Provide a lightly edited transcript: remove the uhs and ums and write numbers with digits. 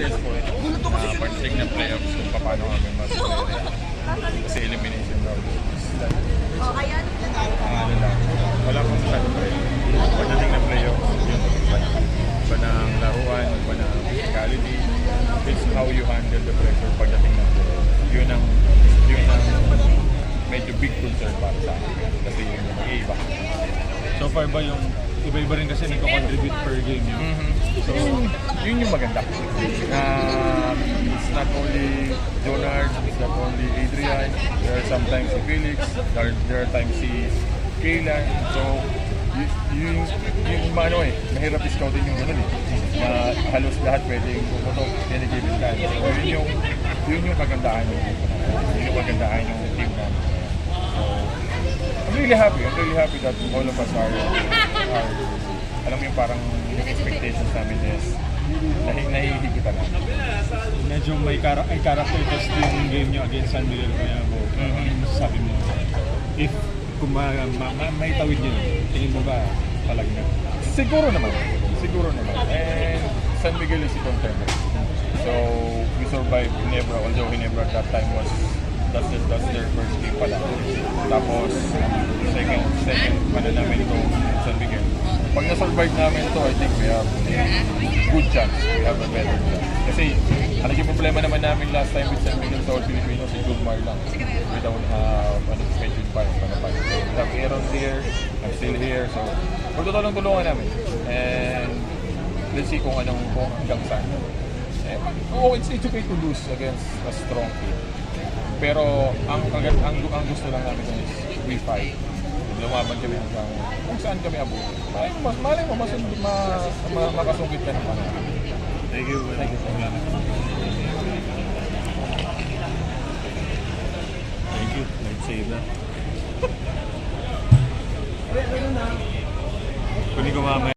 years po partake ng playoffs kung paano kami kasi elimination round. Ano lang, wala pong masyado pa rin. Pagdating ng playoffs, yun, iba ng laruan, iba ng physicality, it's how you handle the pressure pagdating ng playoffs. Yun ang medyo big concern para sa akin kasi yun yung mag-iiba. So far ba yung iba-iba rin kasi nagko-contribute per game yun? So, yun yung maganda. It's not only Jonard, it's not only Adrian, there are sometimes si Felix, there are times si Kaylan. So, yung mahirap scoutin yung ganun na halos lahat pwedeng pumutok any given time. So, yun yung kagandahan yung team namin. So, I'm really happy that all of us are alam mo yung parang yung expectations namin is nahihigitan na. Medyo may character test yung game nyo against San Miguel Guayabo. Ano masasabi mo? If kung may tawid nyo, tingin mo ba palag na? Siguro naman. And San Miguel is a contender. So, we survived Ginebra, although Ginebra at that time was that's their first game pala. Tapos, second namin ito San Miguel. Pag na-survive namin ito, I think we have good chance. We have a better chance. Kasi, yung problema naman namin last time with San Miguel sa All Filipinos, si Gulmar lang. We don't have schedule pa yung panapan. So, we have Aaron here, I'm still here. So, tulungan namin. And, let's see kung hanggang saan. It's okay to lose against a strong team. Pero ang gusto lang namin is we fight. Lumaban kami hanggang kung saan kami abot. Malay mo, makasungkit ka ng panahon. Thank you. Thank you. Let's save that. Kunin ko mamaya.